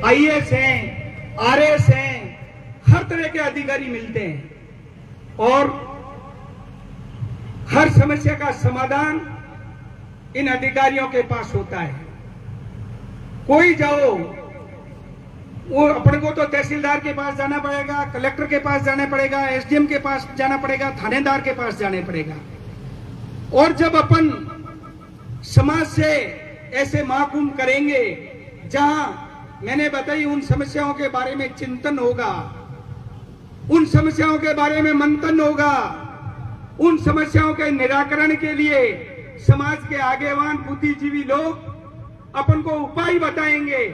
IAS हैं, RAS हैं, हर तरह के अधिकारी मिलते हैं और हर समस्या का समाधान इन अधिकारियों के पास होता है। कोई जाओ, वो अपने को तो तहसीलदार के पास जाना पड़ेगा, कलेक्टर के पास जाना पड़ेगा, एसडीएम के पास जाना पड़ेगा, थानेदार के पास जाना पड़ेगा। और जब अपन समाज से ऐसे महाकुंभ करेंगे जहां मैंने बताई उन समस्याओं के बारे में चिंतन होगा, उन समस्याओं के बारे में मंथन होगा, उन समस्याओं के निराकरण के लिए समाज के आगेवान बुद्धिजीवी लोग अपन को उपाय बताएंगे,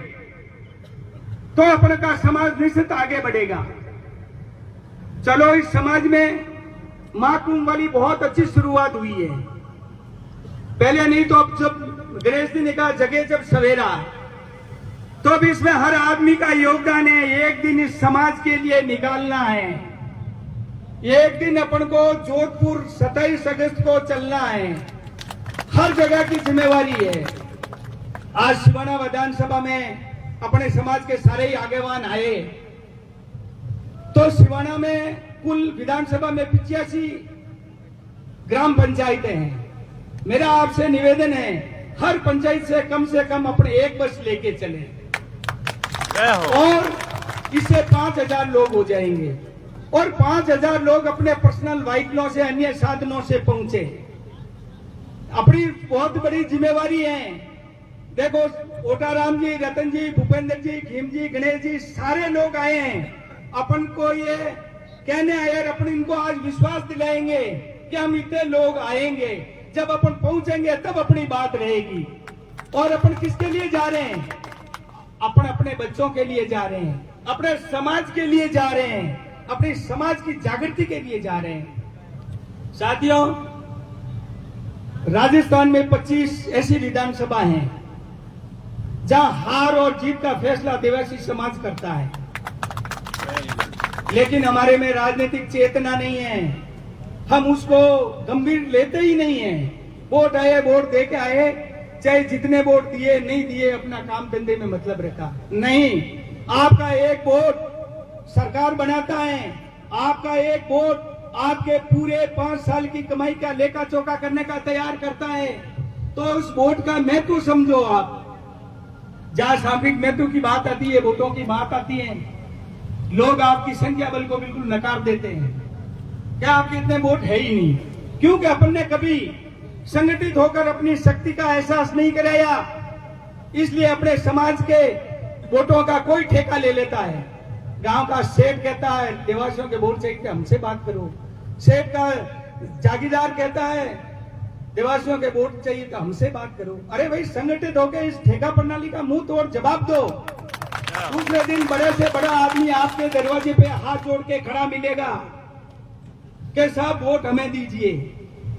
तो अपन का समाज निश्चित आगे बढ़ेगा। चलो, इस समाज में महाकुंभ वाली बहुत अच्छी शुरुआत हुई है। पहले नहीं तो अब जब गणेश जी ने कहा जगे जब सवेरा, तो अब इसमें हर आदमी का योगदान है। एक दिन इस समाज के लिए निकालना है, एक दिन अपन को जोधपुर 27 अगस्त को चलना है, हर जगह की जिम्मेवारी है। आज सिवाना विधानसभा में अपने समाज के सारे ही आगेवान आए, तो सिवाना में कुल विधानसभा में 85 ग्राम पंचायतें हैं। मेरा आपसे निवेदन है, हर पंचायत से कम अपने एक बस लेके चले और इससे 5000 लोग हो जाएंगे और 5000 लोग अपने पर्सनल व्हीकलों से, अन्य साधनों से पहुंचे। अपनी बहुत बड़ी जिम्मेवारी है। देखो, ओटाराम जी, रतन जी, भूपेंद्र जी, खीम जी, गणेश जी, सारे लोग आए हैं। अपन को ये कहने आए, अपन इनको आज विश्वास दिलाएंगे कि हम इतने लोग आएंगे। जब अपन पहुंचेंगे तब अपनी बात रहेगी। और अपन किसके लिए जा रहे हैं? अपन अपने बच्चों के लिए जा रहे हैं, अपने समाज के लिए जा रहे हैं, अपने समाज की जागृति के लिए जा रहे हैं। साथियों, राजस्थान में 25 ऐसी विधानसभा हैं जहां हार और जीत का फैसला आदिवासी समाज करता है, लेकिन हमारे में राजनीतिक चेतना नहीं है। हम उसको गंभीर लेते ही नहीं है। वोट आए, वोट दे के आए, चाहे जितने वोट दिए नहीं दिए, अपना काम धंधे में मतलब रखा नहीं। आपका एक वोट सरकार बनाता है, आपका एक वोट आपके पूरे 5 साल की कमाई का लेखा चोखा करने का तैयार करता है। तो उस वोट का महत्व समझो। आप जहां सामूहिक महत्व की बात आती है, वोटों की बात आती है, लोग आपकी संख्या बल को बिल्कुल नकार देते हैं। क्या आपके इतने वोट है ही नहीं? क्योंकि अपन ने कभी संगठित होकर अपनी शक्ति का एहसास नहीं कराया, इसलिए अपने समाज के वोटों का कोई ठेका ले लेता है। गांव का सेठ कहता है देवासियों के वोट चाहिए, हमसे बात करो। सेठ का जागीरदार कहता है देवासियों के वोट चाहिए तो हमसे बात करो। अरे भाई, संगठित होकर इस ठेका प्रणाली का मुंह तोड़ जवाब दो। दूसरे दिन बड़े से बड़ा आदमी आपके दरवाजे पे हाथ जोड़ के खड़ा मिलेगा कि साहब वोट हमें दीजिए।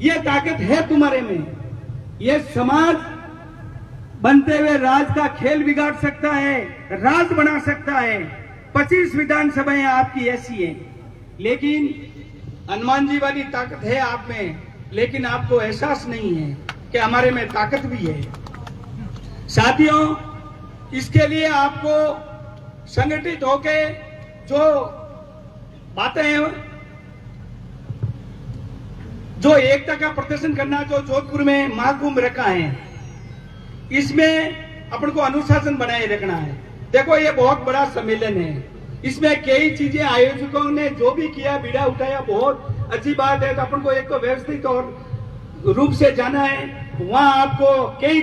ये ताकत है तुम्हारे में। ये समाज बनते हुए राज का खेल बिगाड़ सकता है, राज बना सकता है। 25 विधानसभाएं आपकी ऐसी हैं, लेकिन हनुमान जी वाली ताकत है आप में, लेकिन आपको एहसास नहीं है कि हमारे में ताकत भी है। साथियों, इसके लिए आपको संगठित होके जो बातें, जो एकता का प्रदर्शन करना, जो जोधपुर में महाकुंभ रखा है, इसमें अपन को अनुशासन बनाए रखना है। देखो, ये बहुत बड़ा सम्मेलन है, इसमें कई चीजें आयोजकों ने जो भी किया, बीड़ा उठाया, बहुत अच्छी बात है। तो अपन को एक तो व्यवस्थित और रूप से जाना है। वहां आपको कई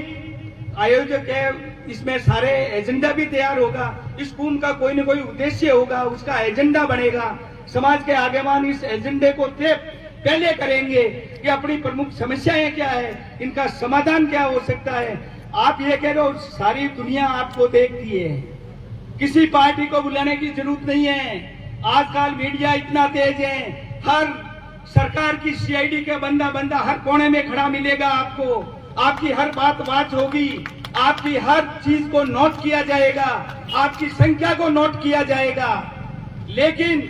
आयोजक है, इसमें सारे एजेंडा भी तैयार होगा। इस कुंभ का कोई न कोई उद्देश्य होगा, उसका एजेंडा बनेगा। समाज के आगेवान इस एजेंडे को तय पहले करेंगे कि अपनी प्रमुख समस्याएं क्या है, इनका समाधान क्या हो सकता है। आप ये कह रहे हो सारी दुनिया आपको देखती है, किसी पार्टी को बुलाने की जरूरत नहीं है। आजकल मीडिया इतना तेज है, हर सरकार की सीआईडी का बंदा हर कोने में खड़ा मिलेगा आपको। आपकी हर बात होगी, आपकी हर चीज को नोट किया जाएगा, आपकी संख्या को नोट किया जाएगा, लेकिन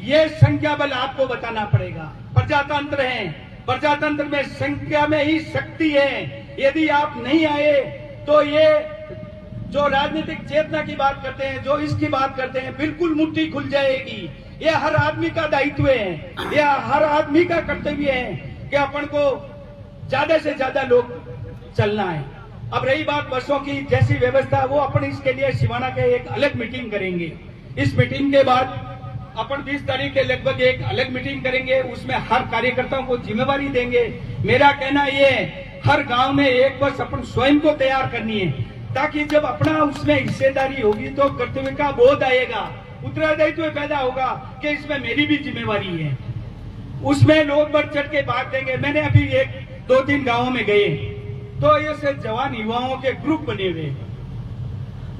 ये संख्या बल आपको बताना पड़ेगा। प्रजातंत्र है, प्रजातंत्र में संख्या में ही शक्ति है। यदि आप नहीं आए तो ये जो राजनीतिक चेतना की बात करते हैं, जो इसकी बात करते हैं, बिल्कुल मुट्ठी खुल जाएगी। ये हर आदमी का दायित्व है, यह हर आदमी का कर्तव्य है कि अपन को ज्यादा से ज्यादा लोग चलना है। अब रही बात बसों की जैसी व्यवस्था, वो अपन इसके लिए सिवाना के एक अलग मीटिंग करेंगे। इस मीटिंग के बाद अपन 20 तारीख के लगभग एक अलग मीटिंग करेंगे, उसमें हर कार्यकर्ताओं को जिम्मेवारी देंगे। मेरा कहना ये है, हर गांव में एक बस अपन स्वयं को तैयार करनी है, ताकि जब अपना उसमें हिस्सेदारी होगी तो कर्तव्य का बोध आएगा, उत्तरदायित्व पैदा होगा कि इसमें मेरी भी जिम्मेवारी है। उसमें लोग बढ़ चढ़ के भाग देंगे। मैंने अभी 1-2-3 गांवों में गए तो ये से जवान युवाओं के ग्रुप बने हुए,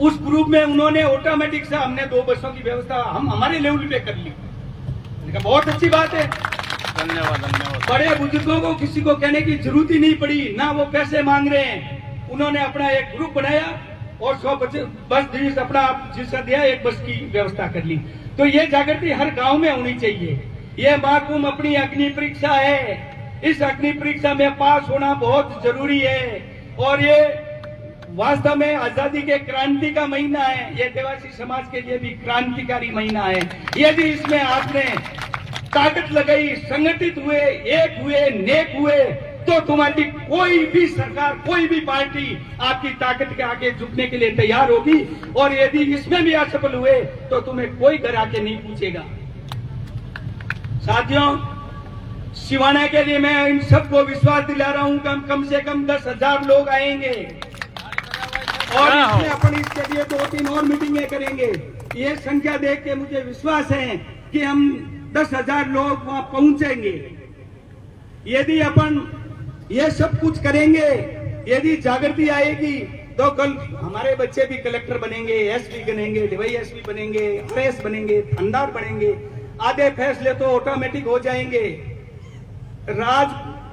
उस ग्रुप में उन्होंने ऑटोमेटिक से हमने 2 बसों की व्यवस्था हम हमारे लेवल पे कर ली। बहुत अच्छी बात है, धन्यवाद धन्यवाद। बड़े बुजुर्गों को किसी को कहने की जरूरत ही नहीं पड़ी, ना वो पैसे मांग रहे हैं। उन्होंने अपना एक ग्रुप बनाया और 100 बस अपना जिसका दिया, एक बस की व्यवस्था कर ली। तो ये जागृति हर गांव में होनी चाहिए। ये महाकुंभ अपनी अग्नि परीक्षा है, इस अग्नि परीक्षा में पास होना बहुत जरूरी है। और ये वास्तव में आजादी के क्रांति का महीना है, ये देवासी समाज के लिए भी क्रांतिकारी महीना है। यदि इसमें आपने ताकत लगाई, संगठित हुए, एक हुए, नेक हुए, तो तुम्हारी कोई भी सरकार, कोई भी पार्टी आपकी ताकत के आगे झुकने के लिए तैयार होगी। और यदि इसमें भी असफल हुए तो तुम्हें कोई घर आके नहीं पूछेगा। साथियों, सिवाना के लिए मैं इन सबको विश्वास दिला रहा हूं कि कम से कम 10,000 लोग आएंगे और इसमें अपन इसके लिए 2-3 और मीटिंगें करेंगे। ये संख्या देख के मुझे विश्वास है कि हम 10,000 लोग वहां पहुंचेंगे। यदि अपन ये सब कुछ करेंगे, यदि जागृति आएगी, तो कल हमारे बच्चे भी कलेक्टर बनेंगे, एसपी बनेंगे, डीवाईएसपी बनेंगे, आरएस बनेंगे, थानेदार बनेंगे। आधे फैसले तो ऑटोमेटिक हो जाएंगे। राज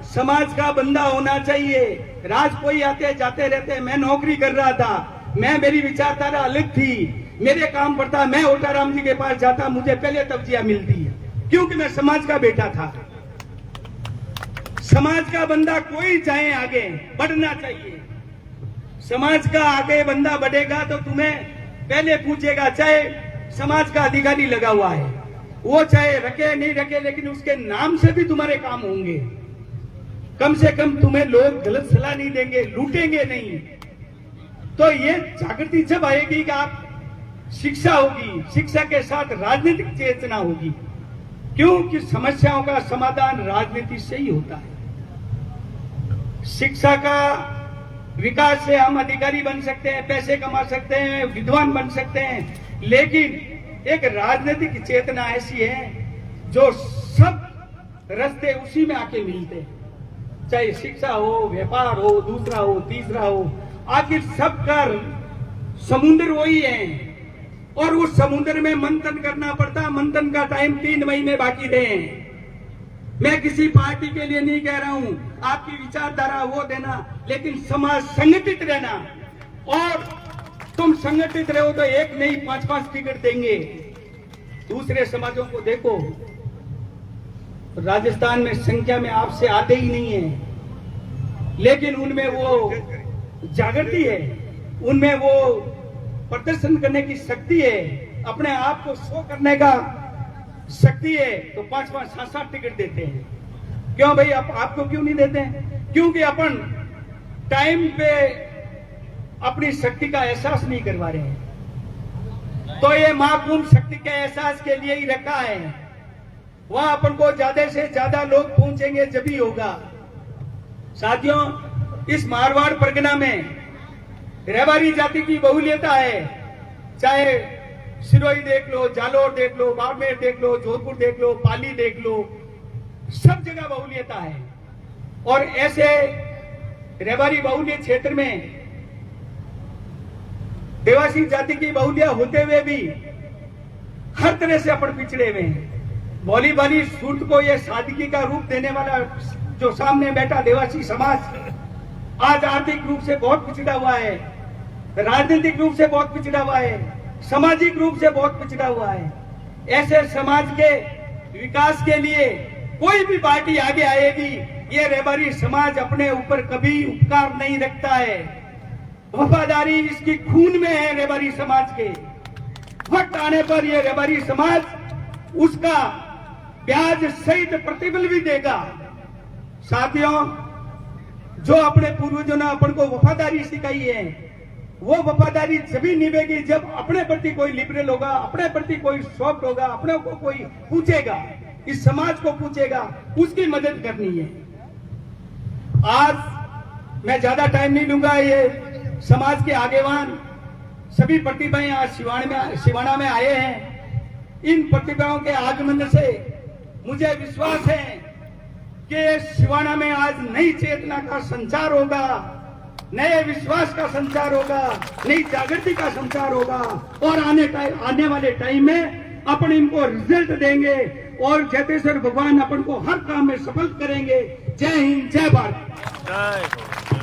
समाज का बंदा होना चाहिए। राज कोई आते जाते रहते। मैं नौकरी कर रहा था, मेरी विचारधारा अलग थी, मेरे काम पड़ता, मैं ओटाराम जी के पास जाता, मुझे पहले तवजिया मिलती है, क्योंकि मैं समाज का बेटा था। समाज का बंदा कोई चाहे आगे बढ़ना चाहिए। समाज का आगे बंदा बढ़ेगा तो तुम्हें पहले पूछेगा, चाहे समाज का अधिकारी लगा हुआ है, वो चाहे रखे नहीं रखे, लेकिन उसके नाम से भी तुम्हारे काम होंगे। कम से कम तुम्हें लोग गलत सलाह नहीं देंगे, लूटेंगे नहीं। तो ये जागृति जब आएगी कि आप शिक्षा होगी, शिक्षा के साथ राजनीतिक चेतना होगी, क्योंकि समस्याओं का समाधान राजनीति से ही होता है। शिक्षा का विकास से हम अधिकारी बन सकते हैं, पैसे कमा सकते हैं, विद्वान बन सकते हैं, लेकिन एक राजनीतिक चेतना ऐसी है जो सब रास्ते उसी में आके मिलते हैं। चाहे शिक्षा हो, व्यापार हो, दूसरा हो, तीसरा हो, आखिर सबका समुद्र वही है। और उस समुद्र में मंथन करना पड़ता। मंथन का टाइम 3 महीने बाकी दें। मैं किसी पार्टी के लिए नहीं कह रहा हूं, आपकी विचारधारा वो देना, लेकिन समाज संगठित रहना। और तुम संगठित रहो तो एक नहीं 5-5 टिकट देंगे। दूसरे समाजों को देखो, राजस्थान में संख्या में आपसे आते ही नहीं है, लेकिन उनमें वो जागृति है, उनमें वो प्रदर्शन करने की शक्ति है, अपने आप को शो करने का शक्ति है। तो 5-5, 7-7 टिकट देते हैं। क्यों भाई, आपको क्यों नहीं देते हैं? क्योंकि अपन टाइम पे अपनी शक्ति का एहसास नहीं करवा रहे हैं। तो ये महाकुंभ शक्ति के एहसास के लिए ही रखा है। वहां अपन को ज्यादा से ज्यादा लोग पहुंचेंगे जब ही होगा। साथियों, इस मारवाड़ परगना में रेवारी जाति की बहुल्यता है। चाहे सिरोही देख लो, जालोर देख लो, बाड़मेर देख लो, जोधपुर देख लो, पाली देख लो, सब जगह बहुल्यता है। और ऐसे रेवारी बहुल्य क्षेत्र में देवासी जाति की बहुल्य होते हुए भी हर तरह से अपन पिछड़े हुए हैं। भोली भाली सूरत को यह सादगी का रूप देने वाला जो सामने बैठा देवासी समाज आज आर्थिक रूप से बहुत पिछड़ा हुआ है, राजनीतिक रूप से बहुत पिछड़ा हुआ है, सामाजिक रूप से बहुत पिछड़ा हुआ है। ऐसे समाज के विकास के लिए कोई भी पार्टी आगे आएगी, ये रेवारी समाज अपने ऊपर कभी उपकार नहीं रखता है। वफादारी इसकी खून में है रेबारी समाज के। वक्त आने पर यह रेबारी समाज उसका ब्याज सहित प्रतिफल भी देगा। साथियों, जो अपने पूर्वजों ने अपन को वफादारी सिखाई है, वो वफादारी जभी निभेगी जब अपने प्रति कोई लिबरल होगा, अपने प्रति कोई सॉफ्ट होगा, अपने को कोई पूछेगा, इस समाज को पूछेगा, उसकी मदद करनी है। आज मैं ज्यादा टाइम नहीं लूंगा। ये समाज के आगेवान सभी प्रतिभाएं आज सिवाना में आए हैं। इन प्रतिभाओं के आगमन से मुझे विश्वास है कि सिवाना में आज नई चेतना का संचार होगा, नए विश्वास का संचार होगा, नई जागृति का संचार होगा और आने वाले टाइम में अपन इनको रिजल्ट देंगे और जैतेश्वर भगवान अपन को हर काम में सफल करेंगे। जय हिंद, जय भारत। जय हो।